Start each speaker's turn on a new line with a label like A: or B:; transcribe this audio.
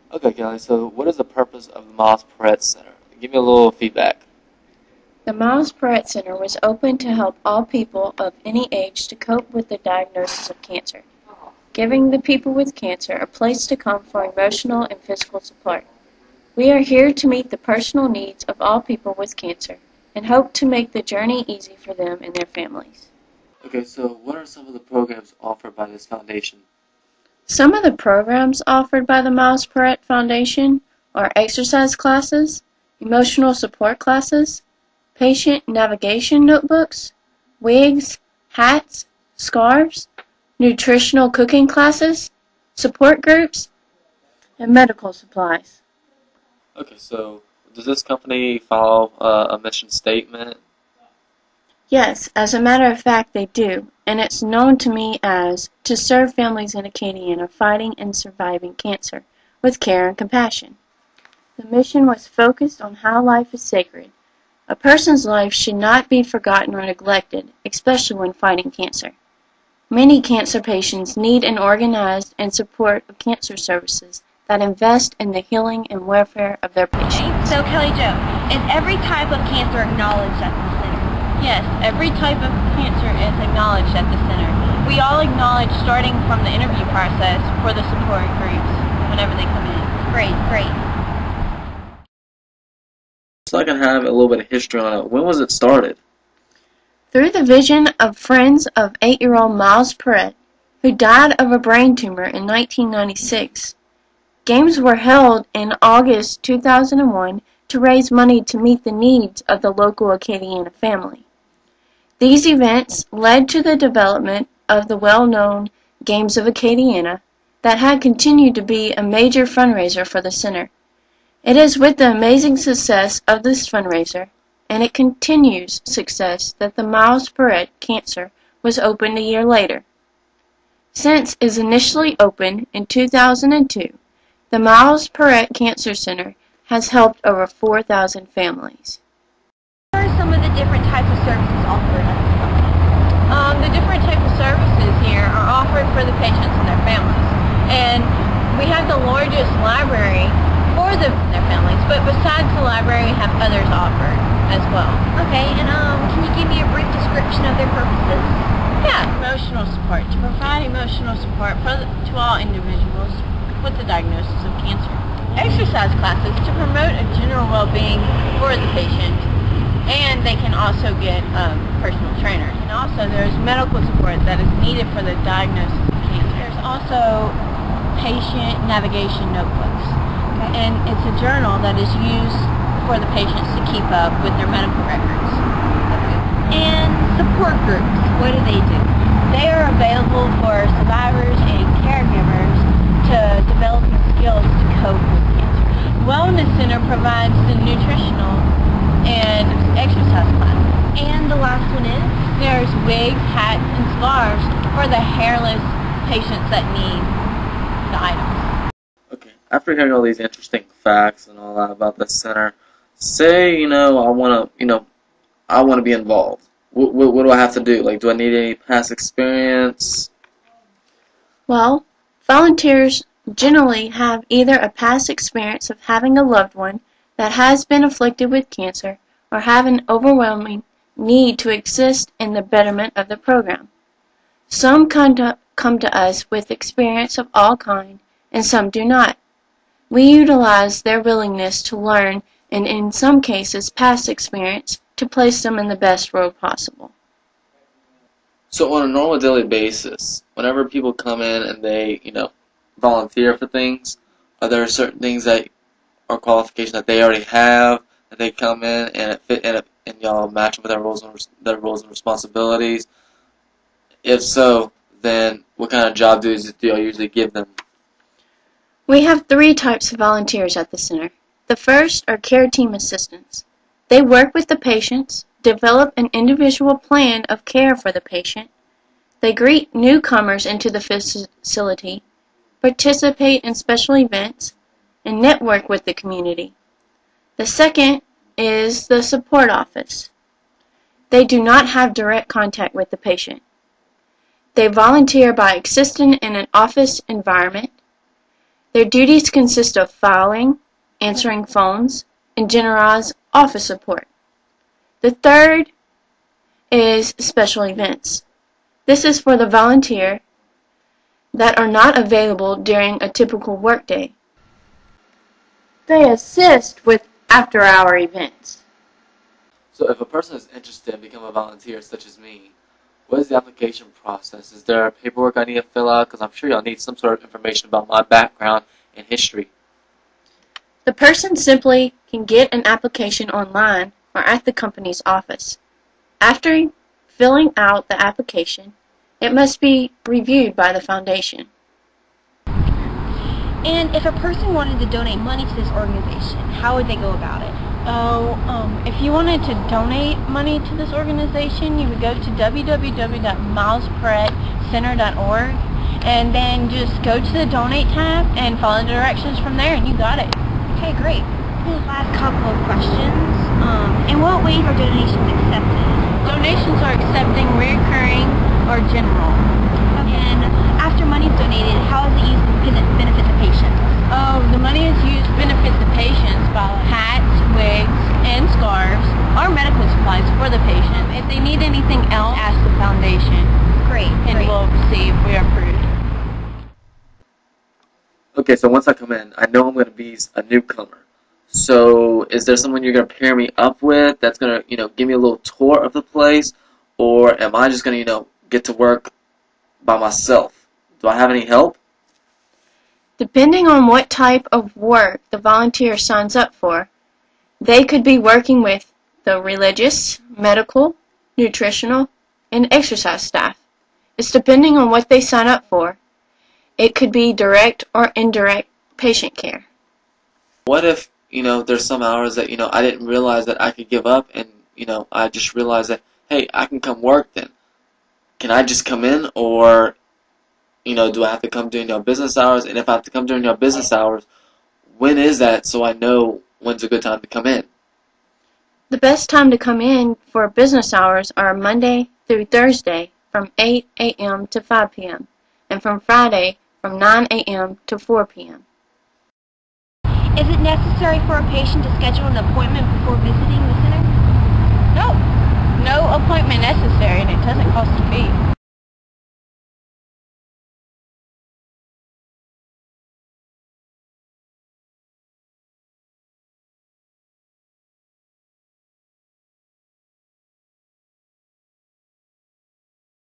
A: Okay, Kelly, so what is the purpose of the Miles Perret Center? Give me a little feedback.
B: The Miles Perret Center was opened to help all people of any age to cope with the diagnosis of cancer, giving the people with cancer a place to come for emotional and physical support. We are here to meet the personal needs of all people with cancer and hope to make the journey easy for them and their families.
A: Okay, so what are some of the programs offered by this foundation?
B: Some of the programs offered by the Miles Perret Foundation are exercise classes, emotional support classes, patient navigation notebooks, wigs, hats, scarves, nutritional cooking classes, support groups, and medical supplies.
A: Okay, so does this company follow a mission statement?
B: Yes, as a matter of fact they do, and it's known to me as to serve families in Acadiana fighting and surviving cancer with care and compassion. The mission was focused on how life is sacred. A person's life should not be forgotten or neglected, especially when fighting cancer. Many cancer patients need an organized and support of cancer services that invest in the healing and welfare of their patients.
C: So Kelly Jo, is every type of cancer acknowledged at the center? Yes, every type of cancer is acknowledged at the center. We all acknowledge starting from the interview process for the support groups whenever they come in. Great, great.
A: So I can have a little bit of history on it. When was it started?
B: Through the vision of friends of 8-year-old Miles Perret, who died of a brain tumor in 1996, games were held in August 2001 to raise money to meet the needs of the local Acadiana family. These events led to the development of the well-known Games of Acadiana that had continued to be a major fundraiser for the center. It is with the amazing success of this fundraiser and its continued success that the Miles Perret Cancer was opened a year later. Since its initially opened in 2002, the Miles Perret Cancer Center has helped over 4,000 families.
C: What are some of the different types of services offered at this company? The different types of services here are offered for the patients and their families. And we have the largest library for their families, but besides the library, we have others offered as well. Okay, and can you give me a brief description of their purposes? Yeah, emotional support. To provide emotional support to all individuals with the diagnosis of cancer. Exercise classes to promote a general well-being for the patient, and they can also get personal trainers. And also there's medical support that is needed for the diagnosis of cancer. There's also patient navigation notebooks, and it's a journal that is used for the patients to keep up with their medical records. And support groups, what do? They are available for survivors and caregivers to develop skills to cope with cancer. Wellness Center provides the nutritional and exercise classes. And the last one is, there's wigs, hats, and scarves for the hairless patients that need the items.
A: Okay, after hearing all these interesting facts and all that about the center, say, I want to be involved. What do I have to do? Like, do I need any past experience?
B: Well, volunteers generally have either a past experience of having a loved one that has been afflicted with cancer or have an overwhelming need to assist in the betterment of the program. Some come to us with experience of all kinds, and some do not. We utilize their willingness to learn and, in some cases, past experience to place them in the best role possible.
A: So on a normal daily basis, whenever people come in and they, volunteer for things, are there certain things that are qualifications that they already have, that they come in and and y'all match them with their roles and responsibilities? If so, then what kind of job duties do y'all usually give them?
B: We have 3 types of volunteers at the center. The first are care team assistants. They work with the patients, develop an individual plan of care for the patient. They greet newcomers into the facility, participate in special events, and network with the community. The second is the support office. They do not have direct contact with the patient. They volunteer by assisting in an office environment. Their duties consist of filing, answering phones, and generalized office support. The third is special events. This is for the volunteer that are not available during a typical workday. They assist with after-hour events.
A: So if a person is interested in becoming a volunteer, such as me, what is the application process? Is there paperwork I need to fill out? Because I'm sure y'all need some sort of information about my background and history.
B: The person simply can get an application online or at the company's office. After filling out the application, it must be reviewed by the foundation.
C: And if a person wanted to donate money to this organization, how would they go about it? If you wanted to donate money to this organization, you would go to www.milesperretcenter.org and then just go to the donate tab and follow the directions from there, and you got it. Okay, great. Last couple of questions. In what ways are donations accepted? Donations are accepting recurring or general. Okay. And after money is donated, how is it used to benefit the patients? The money is used to benefit the patients by hats, wigs, and scarves, or medical supplies for the patient. If they need anything else, ask the foundation. Great. And we'll see if we are approved.
A: Okay, so once I come in, I know I'm going to be a newcomer. So is there someone you're going to pair me up with that's going to, give me a little tour of the place? Or am I just going to, get to work by myself? Do I have any help?
B: Depending on what type of work the volunteer signs up for, they could be working with the religious, medical, nutritional, and exercise staff. It's depending on what they sign up for. It could be direct or indirect patient care.
A: What if, there's some hours that, I didn't realize that I could give up and, I just realized that, hey, I can come work then. Can I just come in, or, do I have to come during your business hours? And if I have to come during your business hours, when is that so I know when's a good time to come in?
B: The best time to come in for business hours are Monday through Thursday from 8 a.m. to 5 p.m. and from Friday from 9 a.m. to 4 p.m.
C: Is it necessary for a patient to schedule an appointment before visiting the center? No appointment necessary, and it doesn't cost